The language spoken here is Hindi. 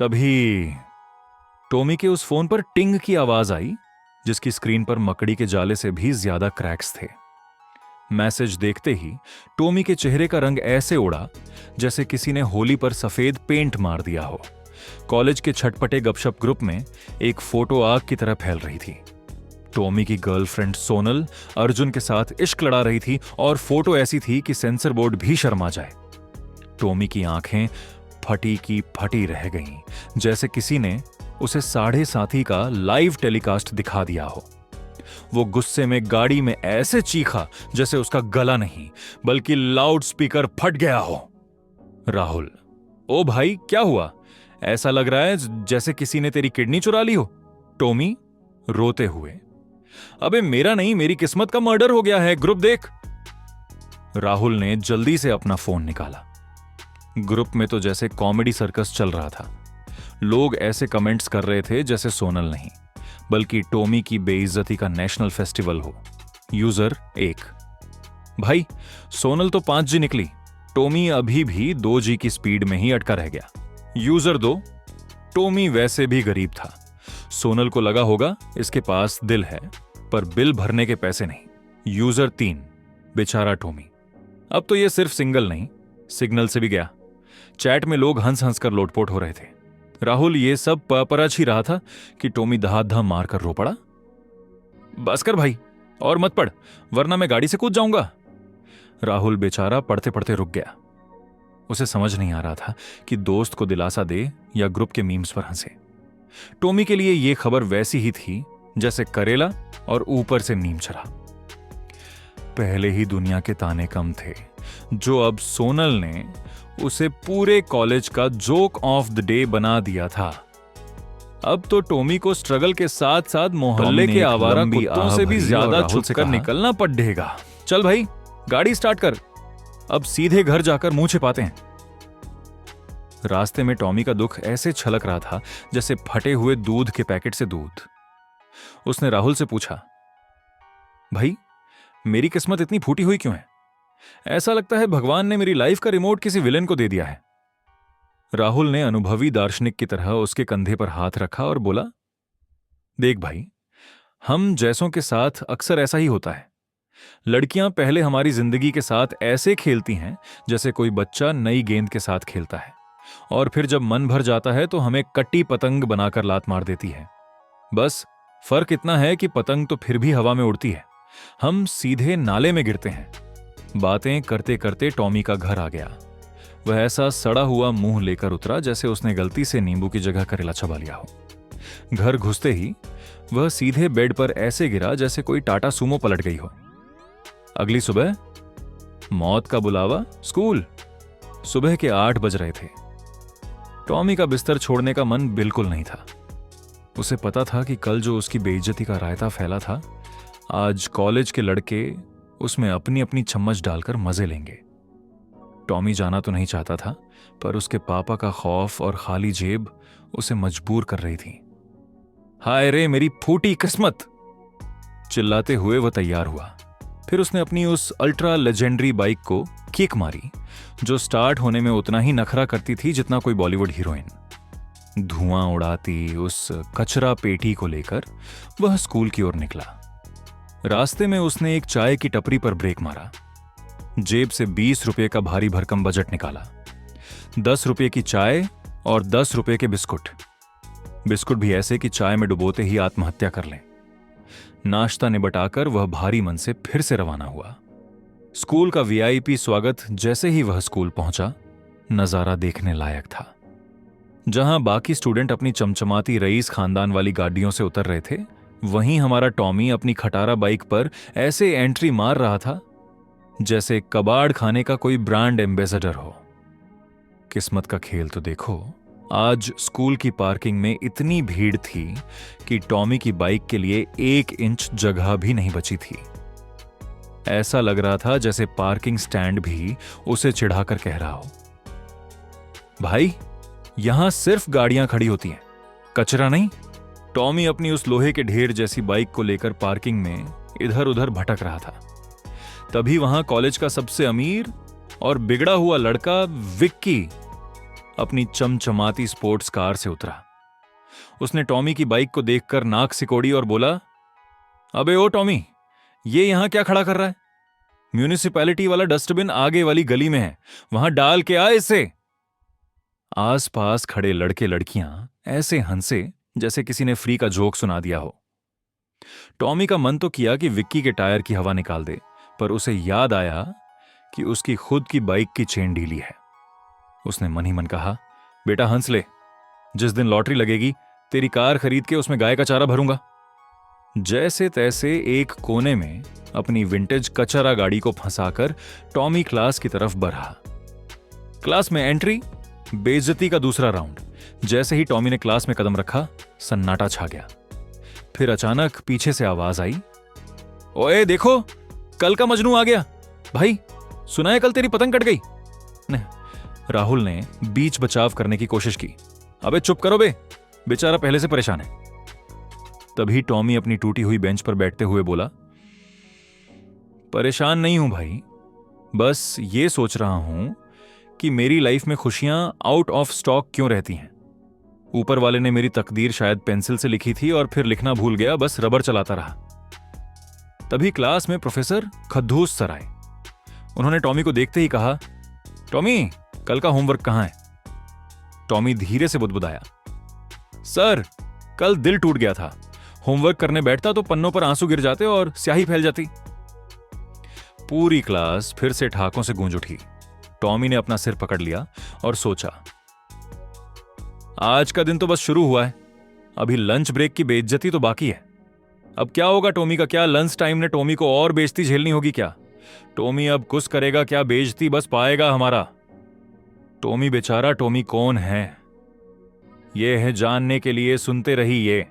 तभी टॉमी के उस फोन पर टिंग की आवाज आई, जिसकी स्क्रीन पर मकड़ी के जाले से भी ज्यादा क्रैक्स थे। मैसेज देखते ही टॉमी के चेहरे का रंग ऐसे उड़ा जैसे किसी ने होली पर सफेद पेंट मार दिया हो। कॉलेज के छटपटे गपशप ग्रुप में एक फोटो आग की तरह फैल रही थी। टॉमी की गर्लफ्रेंड सोनल अर्जुन के साथ इश्क लड़ा रही थी और फोटो ऐसी थी कि सेंसर बोर्ड भी शर्मा जाए। टॉमी की आंखें फटी की फटी रह गईं, जैसे किसी ने उसे 7:30 का लाइव टेलीकास्ट दिखा दिया हो। वो गुस्से में गाड़ी में ऐसे चीखा जैसे उसका गला नहीं बल्कि लाउड स्पीकर फट गया हो। राहुल, ओ भाई क्या हुआ? ऐसा लग रहा है जैसे किसी ने तेरी किडनी चुरा ली हो। टॉमी रोते हुए, अबे मेरा नहीं, मेरी किस्मत का मर्डर हो गया है, ग्रुप देख। राहुल ने जल्दी से अपना फोन निकाला। ग्रुप में तो जैसे कॉमेडी सर्कस चल रहा था। लोग ऐसे कमेंट्स कर रहे थे जैसे सोनल नहीं बल्कि टॉमी की बेइज्जती का नेशनल फेस्टिवल हो। यूजर 1, भाई सोनल तो 5G निकली, टॉमी अभी भी 2G की स्पीड में ही अटका रह गया। यूजर 2, टॉमी वैसे भी गरीब था। सोनल को लगा होगा इसके पास दिल है पर बिल भरने के पैसे नहीं। यूजर 3, बेचारा टॉमी। अब तो ये सिर्फ सिंगल नहीं, सिग्नल से भी गया। चैट में लोग हंस हंस कर लोटपोट हो रहे थे। राहुल ये सब परछ ही रहा था कि टॉमी दहा मारकर रो पड़ा। बस कर भाई, और मत पढ़ वरना मैं गाड़ी से कूद जाऊंगा। राहुल बेचारा पढ़ते पढ़ते रुक गया। उसे समझ नहीं आ रहा था कि दोस्त को दिलासा दे या ग्रुप के मीम्स पर हंसे। टॉमी के लिए यह खबर वैसी ही थी जैसे करेला और ऊपर से नीम चढ़ा। पहले ही दुनिया के ताने कम थे जो अब सोनल ने उसे पूरे कॉलेज का जोक ऑफ द डे बना दिया था। अब तो टॉमी को स्ट्रगल के साथ साथ मोहल्ले के आवारा कुत्तों से भी ज्यादा छुपकर निकलना पड़ेगा। चल भाई गाड़ी स्टार्ट कर, अब सीधे घर जाकर मुंह छिपाते हैं। रास्ते में टॉमी का दुख ऐसे छलक रहा था जैसे फटे हुए दूध के पैकेट से दूध। उसने राहुल से पूछा, भाई मेरी किस्मत इतनी फूटी हुई क्यों है? ऐसा लगता है भगवान ने मेरी लाइफ का रिमोट किसी विलेन को दे दिया है। राहुल ने अनुभवी दार्शनिक की तरह उसके कंधे पर हाथ रखा और बोला, देख भाई, हम जैसों के साथ अक्सर ऐसा ही होता है। लड़कियां पहले हमारी जिंदगी के साथ ऐसे खेलती हैं जैसे कोई बच्चा नई गेंद के साथ खेलता है, और फिर जब मन भर जाता है तो हमें कट्टी पतंग बनाकर लात मार देती है। बस फर्क इतना है कि पतंग तो फिर भी हवा में उड़ती है, हम सीधे नाले में गिरते हैं। बातें करते करते टॉमी का घर आ गया। वह ऐसा सड़ा हुआ मुंह लेकर उतरा जैसे उसने गलती से नींबू की जगह करेला चबा लिया हो। घर घुसते ही वह सीधे बेड पर ऐसे गिरा जैसे कोई टाटा सूमो पलट गई हो। अगली सुबह मौत का बुलावा, स्कूल। सुबह के 8 बज रहे थे। टॉमी का बिस्तर छोड़ने का मन बिल्कुल नहीं था। उसे पता था कि कल जो उसकी बेइज्जती का रायता फैला था, आज कॉलेज के लड़के उसमें अपनी अपनी चम्मच डालकर मजे लेंगे। टॉमी जाना तो नहीं चाहता था, पर उसके पापा का खौफ और खाली जेब उसे मजबूर कर रही थी। हाय रे मेरी फूटी किस्मत, चिल्लाते हुए वह तैयार हुआ। फिर उसने अपनी उस अल्ट्रा लेजेंडरी बाइक को किक मारी जो स्टार्ट होने में उतना ही नखरा करती थी जितना कोई बॉलीवुड हीरोइन। धुआं उड़ाती उस कचरा पेटी को लेकर वह स्कूल की ओर निकला। रास्ते में उसने एक चाय की टपरी पर ब्रेक मारा। जेब से 20 रुपए का भारी भरकम बजट निकाला। 10 रुपए की चाय और 10 रुपए के बिस्कुट। बिस्कुट भी ऐसे कि चाय में डुबोते ही आत्महत्या कर लें। नाश्ता निबटाकर वह भारी मन से फिर से रवाना हुआ। स्कूल का वीआईपी स्वागत जैसे ही वह स्कूल पहुंचा, नजारा देखने लायक था। जहां बाकी स्टूडेंट अपनी चमचमाती रईस खानदान वाली गाड़ियों से उतर रहे थे, वहीं हमारा टॉमी अपनी खटारा बाइक पर ऐसे एंट्री मार रहा था जैसे कबाड़ खाने का कोई ब्रांड एम्बेसडर हो। किस्मत का खेल तो देखो, आज स्कूल की पार्किंग में इतनी भीड़ थी कि टॉमी की बाइक के लिए 1 इंच जगह भी नहीं बची थी। ऐसा लग रहा था जैसे पार्किंग स्टैंड भी उसे चिढ़ाकर कह रहा हो, भाई यहां सिर्फ गाड़ियां खड़ी होती हैं, कचरा नहीं। टॉमी अपनी उस लोहे के ढेर जैसी बाइक को लेकर पार्किंग में इधर उधर भटक रहा था। तभी वहां कॉलेज का सबसे अमीर और बिगड़ा हुआ लड़का विक्की अपनी चमचमाती स्पोर्ट्स कार से उतरा। उसने टॉमी की बाइक को देखकर नाक सिकोड़ी और बोला, अबे ओ टॉमी, ये यहां क्या खड़ा कर रहा है? म्यूनिसिपैलिटी वाला डस्टबिन आगे वाली गली में है, वहां डाल के आ इसे। आसपास खड़े लड़के लड़कियां ऐसे हंसे जैसे किसी ने फ्री का जोक सुना दिया हो। टॉमी का मन तो किया कि विक्की के टायर की हवा निकाल दे, पर उसे याद आया कि उसकी खुद की बाइक की चेन ढीली है। उसने मन ही मन कहा, बेटा हंस ले, जिस दिन लॉटरी लगेगी तेरी कार खरीद के उसमें गाय का चारा भरूंगा। जैसे तैसे एक कोने में अपनी विंटेज कचरा गाड़ी को फंसाकर टॉमी क्लास की तरफ बढ़ा। क्लास में एंट्री, बेइज्जती का दूसरा राउंड। जैसे ही टॉमी ने क्लास में कदम रखा, सन्नाटा छा गया। फिर अचानक पीछे से आवाज आई, ओए देखो, कल का मजनू आ गया। भाई सुना है कल तेरी पतंग कट गई? राहुल ने बीच बचाव करने की कोशिश की। अबे चुप करो बे, बेचारा पहले से परेशान है। तभी टॉमी अपनी टूटी हुई बेंच पर बैठते हुए बोला, परेशान नहीं हूं भाई, बस ये सोच रहा हूं कि मेरी लाइफ में खुशियां आउट ऑफ स्टॉक क्यों रहती हैं। ऊपर वाले ने मेरी तकदीर शायद पेंसिल से लिखी थी और फिर लिखना भूल गया, बस रबर चलाता रहा। तभी क्लास में प्रोफेसर खद्दूस सर आए। उन्होंने टॉमी को देखते ही कहा, टॉमी कल का होमवर्क कहां है? टॉमी धीरे से बुदबुदाया, सर कल दिल टूट गया था, होमवर्क करने बैठता तो पन्नों पर आंसू गिर जाते और स्याही फैल जाती। पूरी क्लास फिर से ठहाकों से गूंज उठी। टॉमी ने अपना सिर पकड़ लिया और सोचा, आज का दिन तो बस शुरू हुआ है, अभी लंच ब्रेक की बेइज्जती तो बाकी है। अब क्या होगा टॉमी का? क्या लंच टाइम ने टॉमी को और बेइज्जती झेलनी होगी क्या? टॉमी अब कुछ करेगा क्या, बेइज्जती बस पाएगा हमारा। टॉमी बेचारा, टॉमी कौन है, यह है जानने के लिए सुनते रहिए।